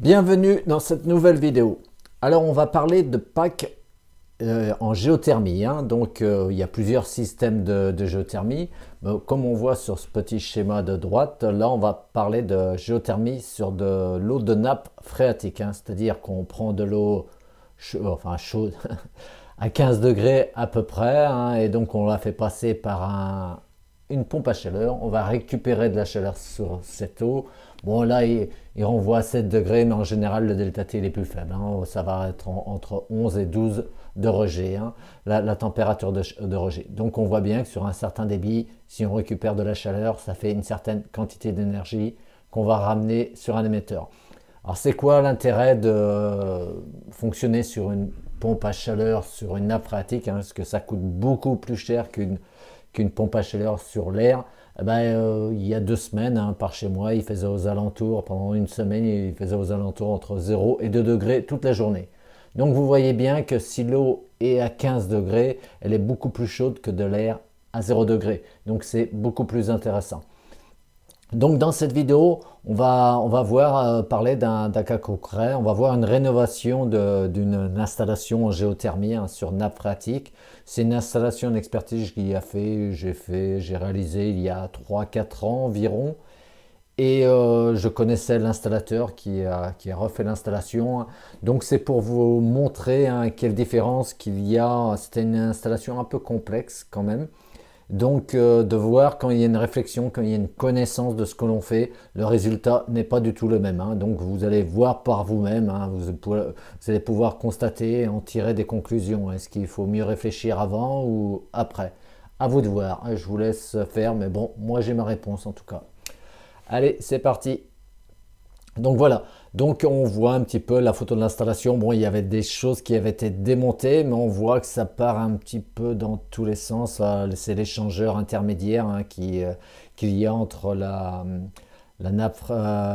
Bienvenue dans cette nouvelle vidéo. Alors on va parler de packs en géothermie. Donc il y a plusieurs systèmes de géothermie. Comme on voit sur ce petit schéma de droite, là on va parler de géothermie sur de l'eau de nappe phréatique. C'est-à-dire qu'on prend de l'eau chaude à 15 degrés à peu près. Et donc on la fait passer par une pompe à chaleur. On va récupérer de la chaleur sur cette eau. Bon là il renvoie à 7 degrés, mais en général le delta T il est plus faible. Ça va être entre 11 et 12 de rejet, la température de rejet. Donc on voit bien que sur un certain débit, si on récupère de la chaleur, ça fait une certaine quantité d'énergie qu'on va ramener sur un émetteur. Alors c'est quoi l'intérêt de fonctionner sur une pompe à chaleur sur une nappe phréatique, parce que ça coûte beaucoup plus cher qu'une pompe à chaleur sur l'air. Il y a 2 semaines, par chez moi, il faisait aux alentours, pendant une semaine, il faisait aux alentours entre 0 et 2 degrés toute la journée. Donc vous voyez bien que si l'eau est à 15 degrés, elle est beaucoup plus chaude que de l'air à 0 degré. Donc c'est beaucoup plus intéressant. Donc dans cette vidéo, on va voir parler d'un cas concret. On va voir une rénovation d'une installation en géothermie sur nappe phréatique. C'est une installation d'expertise que j'ai réalisé il y a 3-4 ans environ. Et je connaissais l'installateur qui a refait l'installation. Donc c'est pour vous montrer quelle différence qu'il y a. C'était une installation un peu complexe quand même. Donc de voir quand il y a une réflexion, quand il y a une connaissance de ce que l'on fait, le résultat n'est pas du tout le même. Donc vous allez voir par vous-même, vous allez pouvoir constater et en tirer des conclusions. Est-ce qu'il faut mieux réfléchir avant ou après? À vous de voir, je vous laisse faire, mais bon, moi j'ai ma réponse en tout cas. Allez, c'est parti. Donc voilà, donc on voit un petit peu la photo de l'installation. Bon, il y avait des choses qui avaient été démontées, mais on voit que ça part un petit peu dans tous les sens. C'est l'échangeur intermédiaire qu'il y a entre la nappe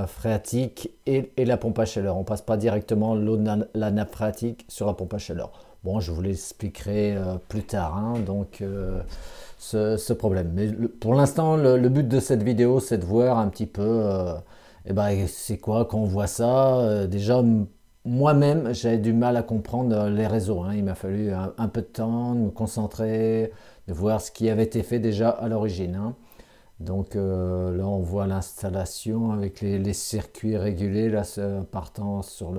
phréatique et la pompe à chaleur. On ne passe pas directement l'eau de la nappe phréatique sur la pompe à chaleur. Bon, je vous l'expliquerai plus tard, ce problème. Mais pour l'instant, le but de cette vidéo, c'est de voir un petit peu... c'est quoi quand on voit ça? Déjà, moi-même, j'avais du mal à comprendre les réseaux. Il m'a fallu un peu de temps de me concentrer, de voir ce qui avait été fait déjà à l'origine. Donc là, on voit l'installation avec les circuits régulés là, partant sur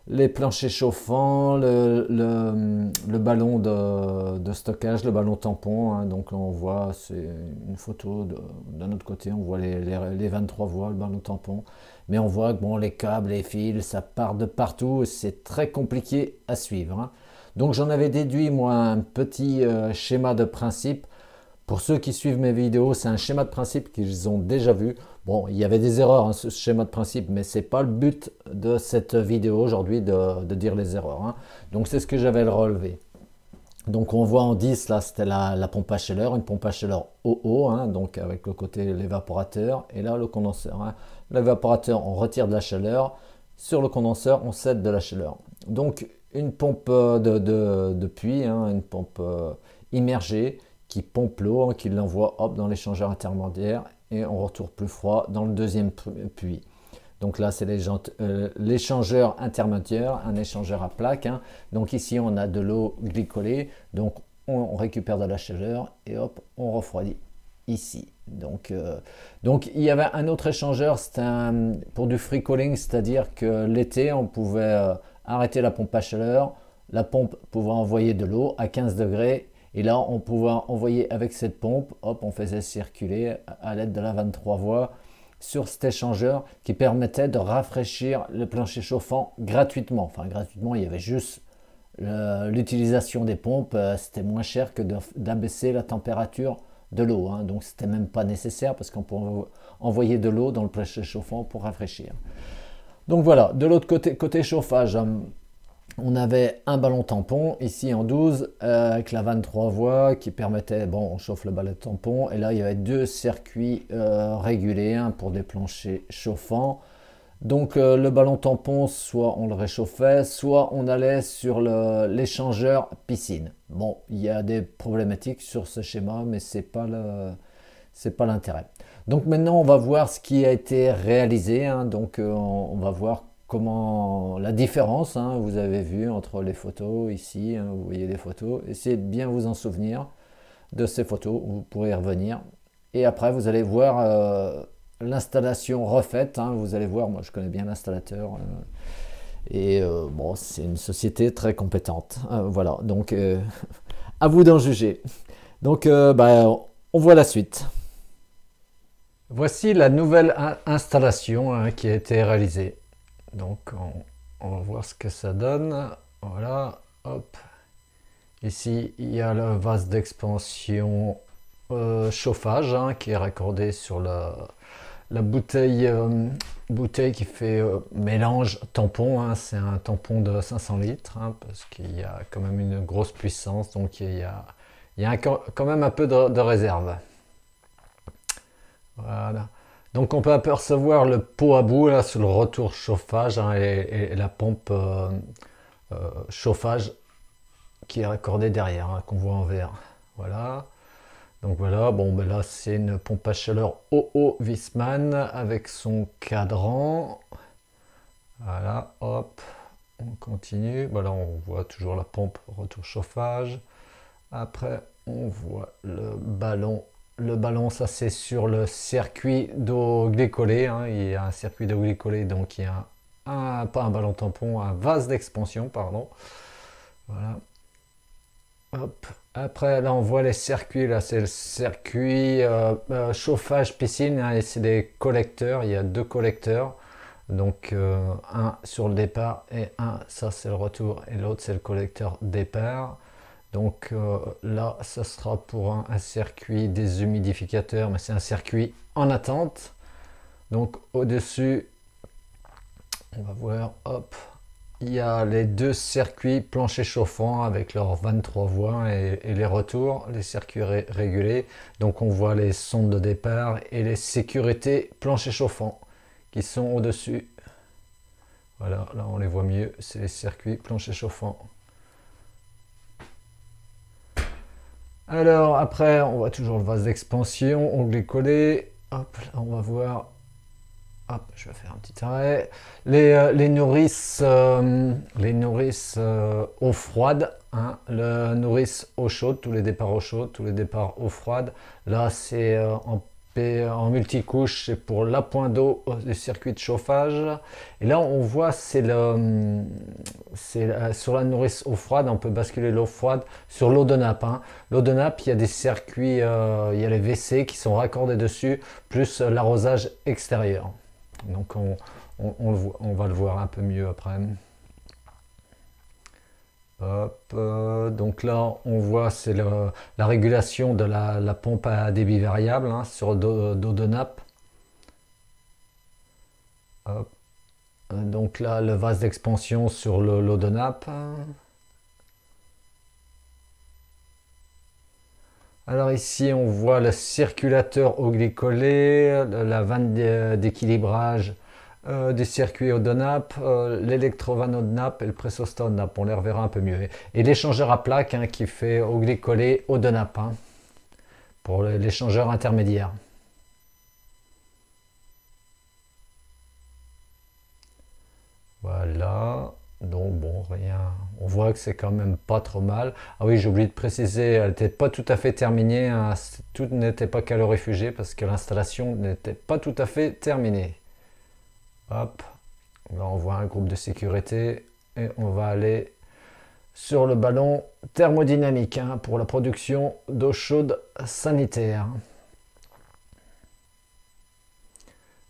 les planchers chauffants, le ballon de stockage, le ballon tampon. Donc là, on voit, c'est une photo d'un autre côté, on voit les 23 voies, le ballon tampon. Mais on voit que les câbles, les fils, ça part de partout. C'est très compliqué à suivre. Donc j'en avais déduit, moi, un petit schéma de principe. Pour ceux qui suivent mes vidéos, c'est un schéma de principe qu'ils ont déjà vu. Bon, il y avait des erreurs, ce schéma de principe, mais ce n'est pas le but de cette vidéo aujourd'hui de dire les erreurs. Donc c'est ce que j'avais relevé. Donc on voit en 10, là c'était la pompe à chaleur, une pompe à chaleur au haut, donc avec le côté l'évaporateur, et là le condenseur. L'évaporateur, on retire de la chaleur, sur le condenseur, on cède de la chaleur. Donc une pompe de puits, une pompe immergée, qui pompe l'eau, qui l'envoie dans l'échangeur intermédiaire et on retourne plus froid dans le deuxième puits. Donc là, c'est l'échangeur intermédiaire, un échangeur à plaque. Donc ici, on a de l'eau glycolée, donc on récupère de la chaleur et hop, on refroidit ici. Donc il y avait un autre échangeur, c'était pour du free cooling, c'est-à-dire que l'été, on pouvait arrêter la pompe à chaleur, la pompe pouvait envoyer de l'eau à 15 degrés. Et là, on pouvait envoyer avec cette pompe, hop, on faisait circuler à l'aide de la 23 voies sur cet échangeur qui permettait de rafraîchir le plancher chauffant gratuitement. Enfin, gratuitement, il y avait juste l'utilisation des pompes. C'était moins cher que d'abaisser la température de l'eau. Donc, c'était même pas nécessaire parce qu'on pouvait envoyer de l'eau dans le plancher chauffant pour rafraîchir. Donc voilà, de l'autre côté chauffage, on avait un ballon tampon ici en 12 avec la 23 voies qui permettait, on chauffe le ballon tampon et là il y avait 2 circuits régulés, pour des planchers chauffants. Donc le ballon tampon, soit on le réchauffait, soit on allait sur l'échangeur piscine. Bon, il y a des problématiques sur ce schéma, mais c'est pas l'intérêt. Donc maintenant on va voir ce qui a été réalisé, donc on va voir comment la différence, hein, vous avez vu entre les photos ici, hein, vous voyez les photos. Essayez de bien vous en souvenir de ces photos, vous pourrez y revenir. Et après, vous allez voir l'installation refaite. Hein, vous allez voir, moi je connais bien l'installateur. Bon, c'est une société très compétente. Voilà, donc à vous d'en juger. Donc, on voit la suite. Voici la nouvelle installation hein, qui a été réalisée. Donc, on va voir ce que ça donne. Voilà, hop. Ici, il y a le vase d'expansion chauffage hein, qui est raccordé sur la bouteille, bouteille qui fait mélange tampon. Hein, c'est un tampon de 500 litres hein, parce qu'il y a quand même une grosse puissance. Donc, il y a quand même un peu de réserve. Voilà. Donc on peut apercevoir le pot à bout là sur le retour chauffage hein, et la pompe chauffage qui est raccordée derrière, hein, qu'on voit en vert. Voilà. Donc voilà, bon ben là c'est une pompe à chaleur OO Wiesmann avec son cadran. Voilà, hop, on continue. Voilà, on voit toujours la pompe retour chauffage. Après, on voit le ballon. Le ballon, ça c'est sur le circuit d'eau glycolée. Hein. Il y a un circuit d'eau glycolée, donc il y a pas un ballon tampon, un vase d'expansion, pardon. Voilà. Hop. Après, là, on voit les circuits. Là, c'est le circuit chauffage piscine. Hein, et c'est des collecteurs. Il y a deux collecteurs. Donc, un sur le départ et un, ça c'est le retour. Et l'autre, c'est le collecteur départ. Donc là, ça sera pour un circuit déshumidificateur, mais c'est un circuit en attente. Donc au-dessus, on va voir, hop, il y a les deux circuits plancher chauffant avec leurs 23 voies et les retours, les circuits régulés. Donc on voit les sondes de départ et les sécurités plancher chauffant qui sont au-dessus. Voilà, là on les voit mieux, c'est les circuits plancher chauffant. Alors après, on voit toujours le vase d'expansion, onglet collé. Hop, là on va voir. Hop, je vais faire un petit arrêt. Les nourrices eau froide. Hein, le nourrice eau chaude, tous les départs eau chaude, tous les départs eau froide. Là, c'est en multicouche, c'est pour l'appoint d'eau du circuit de chauffage. Et là, on voit, sur la nourrice eau froide, on peut basculer l'eau froide sur l'eau de nappe. Hein. L'eau de nappe, il y a des circuits, il y a les WC qui sont raccordés dessus, plus l'arrosage extérieur. Donc, on va le voir un peu mieux après. Hop, donc là, on voit, c'est la régulation de la pompe à débit variable hein, sur d'eau de nappe. Hop. Donc là, le vase d'expansion sur l'eau de nappe. Alors ici, on voit le circulateur eau glycolée, la vanne d'équilibrage des circuits eau de nappe, l'électrovanne eau de nappe et le pressostat eau de nappe. On les reverra un peu mieux. Et l'échangeur à plaque hein, qui fait eau glycolée eau de nappe hein, pour l'échangeur intermédiaire. Voilà. Donc bon, rien. On voit que c'est quand même pas trop mal. Ah oui, j'ai oublié de préciser, elle n'était pas tout à fait terminée. Hein, tout n'était pas calorifugé parce que l'installation n'était pas tout à fait terminée. Hop, là on voit un groupe de sécurité et on va aller sur le ballon thermodynamique hein, pour la production d'eau chaude sanitaire.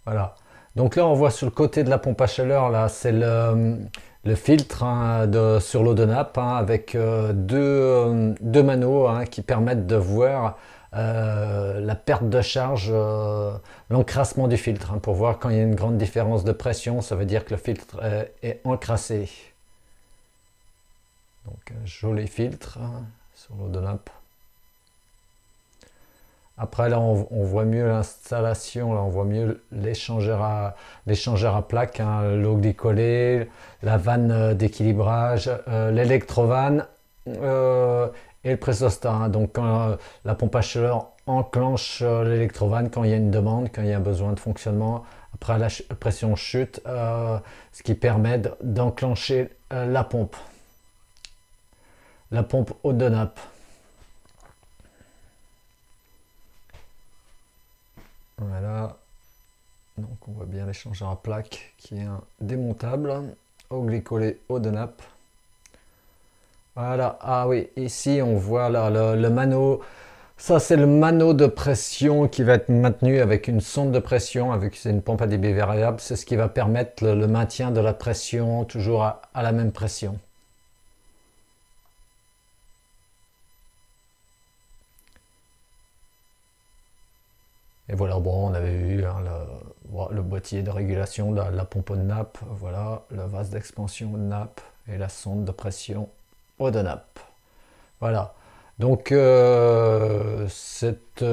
Voilà. Donc là on voit sur le côté de la pompe à chaleur, là c'est le filtre hein, sur l'eau de nappe hein, avec deux manos hein, qui permettent de voir la perte de charge, l'encrassement du filtre. Hein, pour voir quand il y a une grande différence de pression, ça veut dire que le filtre est encrassé. Donc un joli filtre hein, sur l'eau de nappe. Après là on voit mieux l'installation, là on voit mieux l'échangeur à plaque, hein, l'eau glycolée, la vanne d'équilibrage, l'électrovanne et le pressostat. Hein. Donc quand la pompe à chaleur enclenche l'électrovanne, quand il y a une demande, quand il y a un besoin de fonctionnement, Après la pression chute, ce qui permet d'enclencher la pompe haute de nappe. Voilà, donc on voit bien l'échangeur à plaque qui est un démontable au glycolé haut de nappe. Voilà, ah oui, ici on voit là le mano. Ça, c'est le mano de pression qui va être maintenu avec une sonde de pression, avec c'est une pompe à débit variable. C'est ce qui va permettre le maintien de la pression toujours à la même pression. Et voilà, bon, on avait vu hein, le boîtier de régulation de la pompe de nappe, voilà, le vase d'expansion de nappe et la sonde de pression eau de nappe. Voilà. Donc cette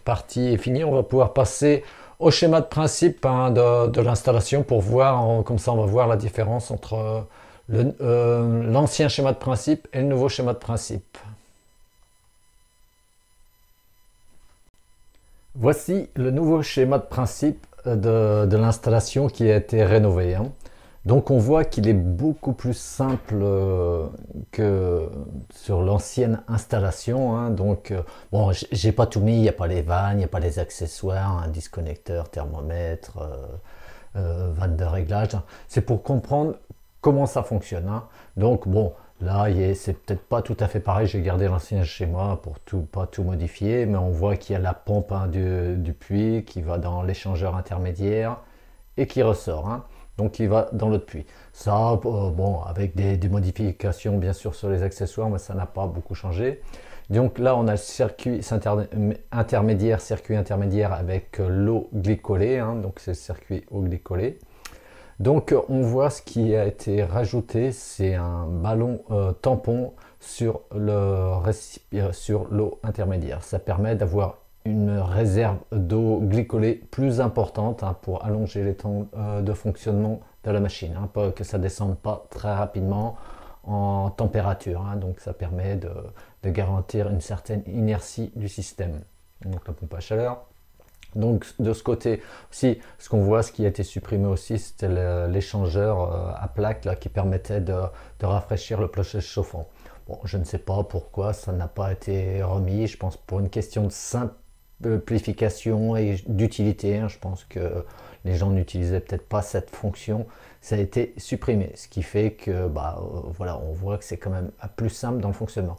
partie est finie. On va pouvoir passer au schéma de principe hein, de l'installation pour voir, comme ça on va voir la différence entre l'ancien schéma de principe et le nouveau schéma de principe. Voici le nouveau schéma de principe de l'installation qui a été rénové. Hein. Donc on voit qu'il est beaucoup plus simple que sur l'ancienne installation. Hein. Donc bon, j'ai pas tout mis, il n'y a pas les vannes, il n'y a pas les accessoires, un disconnecteur, thermomètre, vanne de réglage. Hein. C'est pour comprendre comment ça fonctionne. Hein. Donc bon, là c'est peut-être pas tout à fait pareil, j'ai gardé l'ancien schéma pour pas tout modifier, mais on voit qu'il y a la pompe hein, du puits qui va dans l'échangeur intermédiaire et qui ressort. Hein. Donc il va dans l'autre puits. Ça, bon, avec des modifications bien sûr sur les accessoires, mais ça n'a pas beaucoup changé. Donc là, on a le circuit intermédiaire avec l'eau glycolée, hein, donc c'est le circuit eau glycolée. Donc on voit ce qui a été rajouté, c'est un ballon tampon sur l'eau intermédiaire. Ça permet d'avoir une réserve d'eau glycolée plus importante hein, pour allonger les temps de fonctionnement de la machine, hein, pour que ça ne descende pas très rapidement en température. Hein, donc ça permet de garantir une certaine inertie du système. Donc la pompe à chaleur. Donc de ce côté aussi, ce qu'on voit, ce qui a été supprimé aussi, c'était l'échangeur à plaque là, qui permettait de rafraîchir le clocher chauffant. Bon, je ne sais pas pourquoi ça n'a pas été remis, je pense pour une question de simplification et d'utilité. Hein. Je pense que les gens n'utilisaient peut-être pas cette fonction. Ça a été supprimé, ce qui fait que voilà, on voit que c'est quand même plus simple dans le fonctionnement.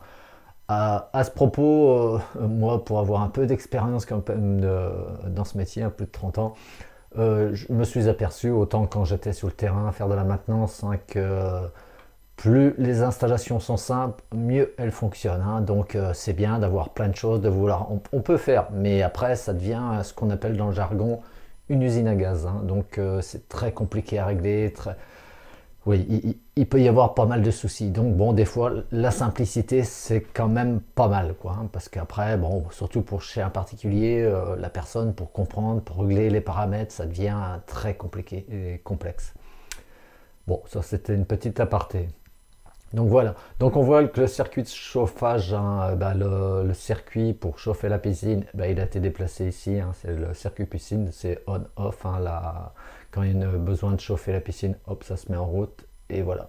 À ce propos, moi, pour avoir un peu d'expérience dans ce métier, plus de 30 ans, je me suis aperçu, autant quand j'étais sur le terrain à faire de la maintenance, hein, que plus les installations sont simples, mieux elles fonctionnent. Hein. Donc c'est bien d'avoir plein de choses, de vouloir. On peut faire, mais après ça devient ce qu'on appelle dans le jargon une usine à gaz. Hein. Donc c'est très compliqué à régler. Oui, il peut y avoir pas mal de soucis. Donc bon, des fois la simplicité c'est quand même pas mal, quoi. Hein, parce qu'après, bon, surtout pour chez un particulier, la personne pour comprendre, pour régler les paramètres, ça devient très compliqué et complexe. Bon, ça c'était une petite aparté. Donc voilà, donc on voit que le circuit de chauffage, hein, le circuit pour chauffer la piscine, il a été déplacé ici, hein, c'est le circuit piscine, c'est on-off, hein, quand il y a besoin de chauffer la piscine, hop, ça se met en route, et voilà.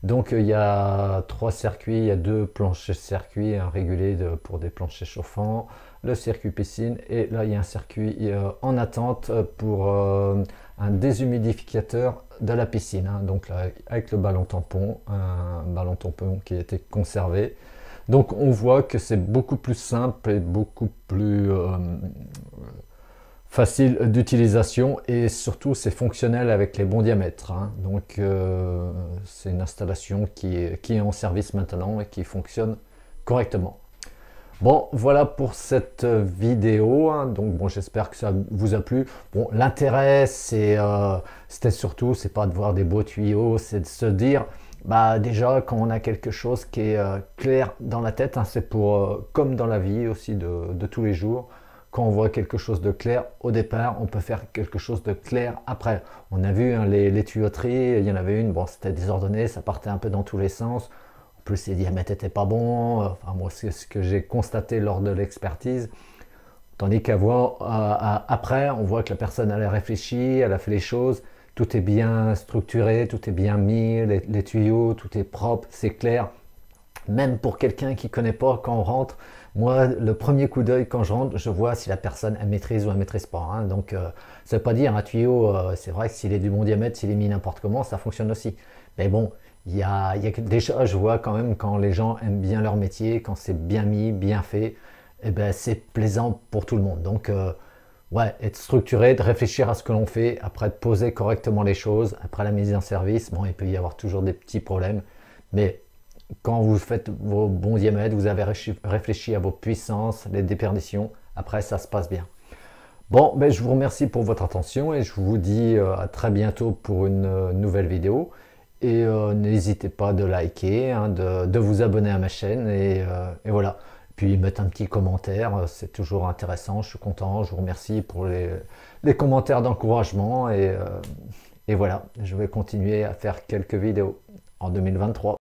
Donc il y a 3 circuits, il y a 2 planchers circuits, un régulé pour des planchers chauffants, le circuit piscine, et là il y a un circuit en attente pour un déshumidificateur de la piscine, hein, donc là, avec le ballon tampon, un ballon tampon qui a été conservé. Donc on voit que c'est beaucoup plus simple et beaucoup plus facile d'utilisation, et surtout c'est fonctionnel avec les bons diamètres. Hein. Donc c'est une installation qui est en service maintenant et qui fonctionne correctement. Bon, voilà pour cette vidéo. Hein. Donc bon, j'espère que ça vous a plu. Bon, l'intérêt c'était surtout, c'est pas de voir des beaux tuyaux, c'est de se dire, déjà quand on a quelque chose qui est clair dans la tête, hein, c'est pour comme dans la vie aussi de tous les jours. Quand on voit quelque chose de clair au départ, on peut faire quelque chose de clair après. On a vu hein, les tuyauteries, il y en avait une, bon, c'était désordonné, ça partait un peu dans tous les sens. En plus, les diamètres n'étaient pas bons. Enfin, moi, c'est ce que j'ai constaté lors de l'expertise. Tandis après, on voit que la personne elle a réfléchi, elle a fait les choses, tout est bien structuré, tout est bien mis, les tuyaux, tout est propre, c'est clair. Même pour quelqu'un qui ne connaît pas, quand on rentre, moi, le premier coup d'œil quand je rentre, je vois si la personne elle maîtrise ou elle maîtrise pas, hein. Donc, ça ne veut pas dire un tuyau, c'est vrai que s'il est du bon diamètre, s'il est mis n'importe comment, ça fonctionne aussi. Mais bon, déjà, je vois quand même quand les gens aiment bien leur métier, quand c'est bien mis, bien fait, eh ben, c'est plaisant pour tout le monde. Donc, ouais, être structuré, de réfléchir à ce que l'on fait, après de poser correctement les choses, après la mise en service, bon, il peut y avoir toujours des petits problèmes, mais quand vous faites vos bons diamètres, vous avez réfléchi à vos puissances, les déperditions, après ça se passe bien. Bon, ben, je vous remercie pour votre attention et je vous dis à très bientôt pour une nouvelle vidéo. Et n'hésitez pas de liker, hein, de vous abonner à ma chaîne et voilà. Puis mettre un petit commentaire, c'est toujours intéressant, je suis content, je vous remercie pour les commentaires d'encouragement et voilà, je vais continuer à faire quelques vidéos en 2023.